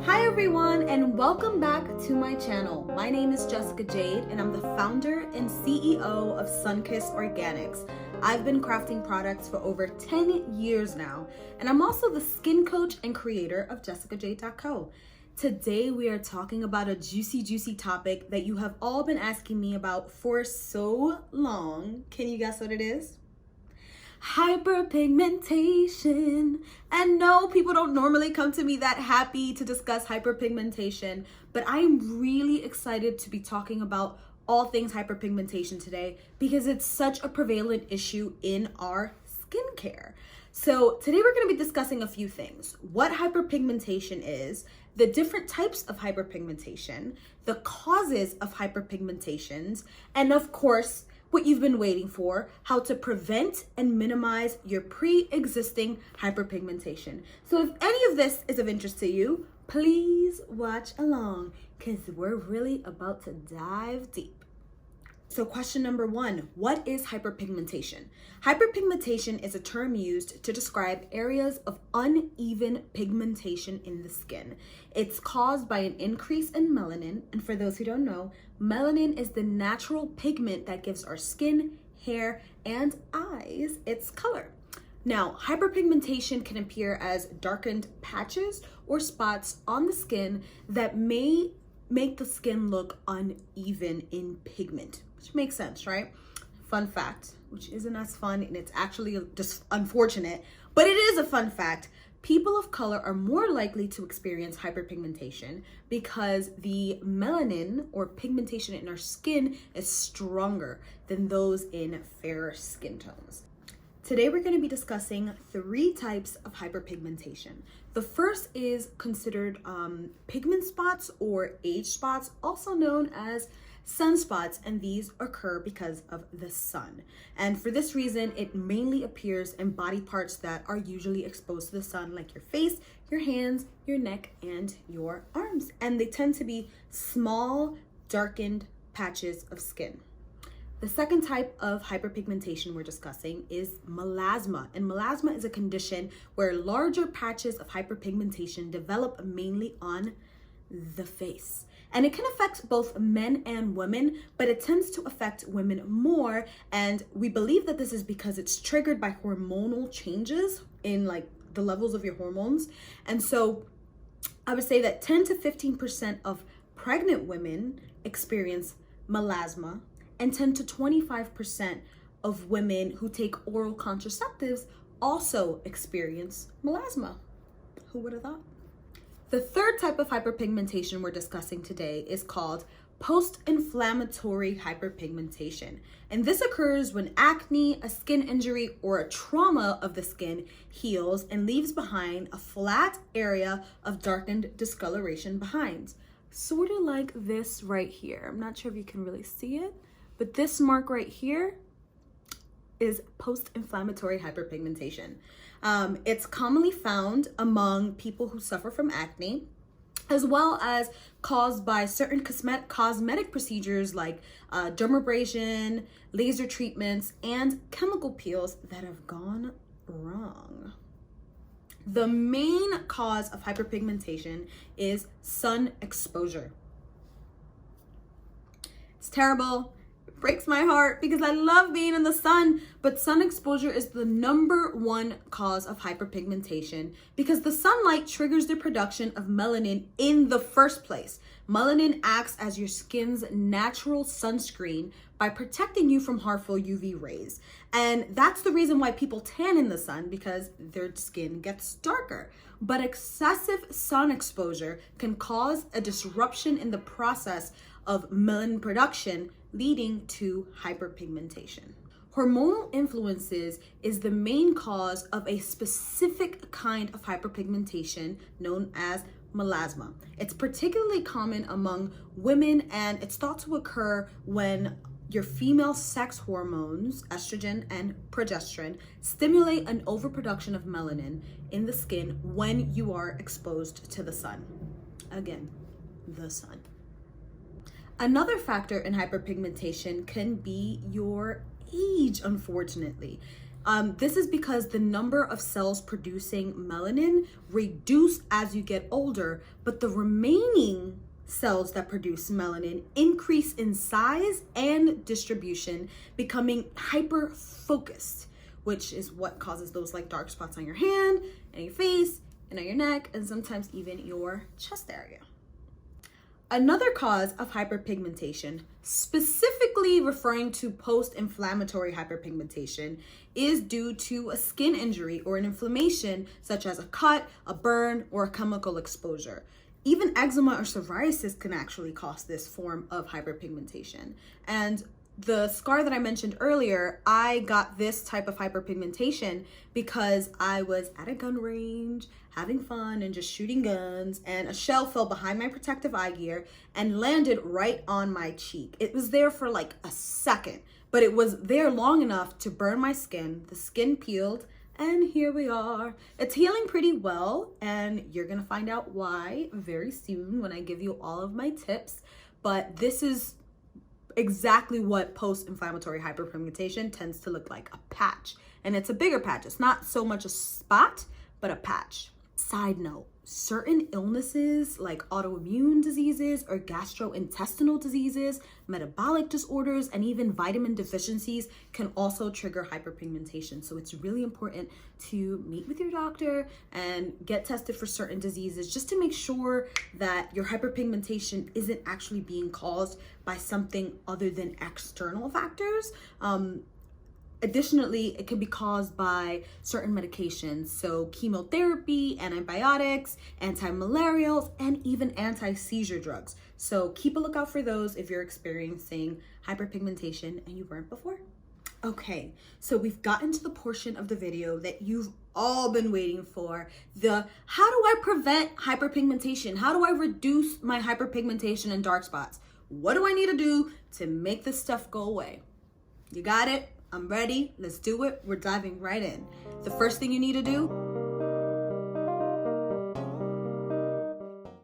Hi everyone, and welcome back to my channel. My name is Jessica Jade and I'm the founder and CEO of Sunkissed Organics. I've been crafting products for over 10 years now, and I'm also the skin coach and creator of jessicajade.co. Today we are talking about a juicy topic that you have all been asking me about for so long. Can you guess what it is? Hyperpigmentation. And no, people don't normally come to me that happy to discuss hyperpigmentation, but I'm really excited to be talking about all things hyperpigmentation today because it's such a prevalent issue in our skincare. So today we're going to be discussing a few things: what hyperpigmentation is, the different types of hyperpigmentation, the causes of hyperpigmentations, and of course, what you've been waiting for, how to prevent and minimize your pre-existing hyperpigmentation. So if any of this is of interest to you, please watch along because we're really about to dive deep. So question number one, what is hyperpigmentation? Hyperpigmentation is a term used to describe areas of uneven pigmentation in the skin. It's caused by an increase in melanin, and for those who don't know, melanin is the natural pigment that gives our skin, hair, and eyes its color. Now, hyperpigmentation can appear as darkened patches or spots on the skin that may make the skin look uneven in pigment, which makes sense, right? Fun fact, which isn't as fun, and it's actually just unfortunate, but it is a fun fact. People of color are more likely to experience hyperpigmentation because the melanin or pigmentation in our skin is stronger than those in fairer skin tones. Today we're going to be discussing 3 types of hyperpigmentation. The first is considered pigment spots or age spots, also known as sunspots, and these occur because of the sun. And for this reason, it mainly appears in body parts that are usually exposed to the sun, like your face, your hands, your neck, and your arms. And they tend to be small, darkened patches of skin. The second type of hyperpigmentation we're discussing is melasma. And melasma is a condition where larger patches of hyperpigmentation develop mainly on the face. And it can affect both men and women, but it tends to affect women more. And we believe that this is because it's triggered by hormonal changes in like the levels of your hormones. And so I would say that 10 to 15% of pregnant women experience melasma, and 10 to 25% of women who take oral contraceptives also experience melasma. Who would have thought? The third type of hyperpigmentation we're discussing today is called post-inflammatory hyperpigmentation. And this occurs when acne, a skin injury, or a trauma of the skin heals and leaves behind a flat area of darkened discoloration behind. Sort of like this right here. I'm not sure if you can really see it, but this mark right here is post-inflammatory hyperpigmentation. It's commonly found among people who suffer from acne, as well as caused by certain cosmetic procedures like dermabrasion, laser treatments, and chemical peels that have gone wrong. The main cause of hyperpigmentation is sun exposure. It's terrible. Breaks my heart because I love being in the sun, but sun exposure is the #1 cause of hyperpigmentation because the sunlight triggers the production of melanin in the first place. Melanin acts as your skin's natural sunscreen by protecting you from harmful UV rays. And that's the reason why people tan in the sun, because their skin gets darker. But excessive sun exposure can cause a disruption in the process of melanin production, leading to hyperpigmentation. Hormonal influences is the main cause of a specific kind of hyperpigmentation known as melasma. It's particularly common among women, and it's thought to occur when your female sex hormones, estrogen and progesterone, stimulate an overproduction of melanin in the skin when you are exposed to the sun. Again, the sun. Another factor in hyperpigmentation can be your age, unfortunately. This is because the number of cells producing melanin reduce as you get older, but the remaining cells that produce melanin increase in size and distribution, becoming hyper-focused, which is what causes those like dark spots on your hand and your face and on your neck and sometimes even your chest area. Another cause of hyperpigmentation, specifically referring to post-inflammatory hyperpigmentation, is due to a skin injury or an inflammation such as a cut, a burn, or a chemical exposure. Even eczema or psoriasis can actually cause this form of hyperpigmentation. And the scar that I mentioned earlier, I got this type of hyperpigmentation because I was at a gun range having fun and just shooting guns, and a shell fell behind my protective eye gear and landed right on my cheek. It was there for like a second, but it was there long enough to burn my skin. The skin peeled, and here we are. It's healing pretty well, and you're gonna find out why very soon when I give you all of my tips. But this is exactly what post-inflammatory hyperpigmentation tends to look like, a patch. And it's a bigger patch. It's not so much a spot, but a patch. Side note, certain illnesses like autoimmune diseases or gastrointestinal diseases, metabolic disorders, and even vitamin deficiencies can also trigger hyperpigmentation. So it's really important to meet with your doctor and get tested for certain diseases just to make sure that your hyperpigmentation isn't actually being caused by something other than external factors. Additionally, it can be caused by certain medications, so chemotherapy, antibiotics, anti-malarials, and even anti-seizure drugs. So keep a lookout for those if you're experiencing hyperpigmentation and you weren't before. Okay, so we've gotten to the portion of the video that you've all been waiting for. The how do I prevent hyperpigmentation? How do I reduce my hyperpigmentation and dark spots? What do I need to do to make this stuff go away? You got it? I'm ready. Let's do it. We're diving right in. The first thing you need to do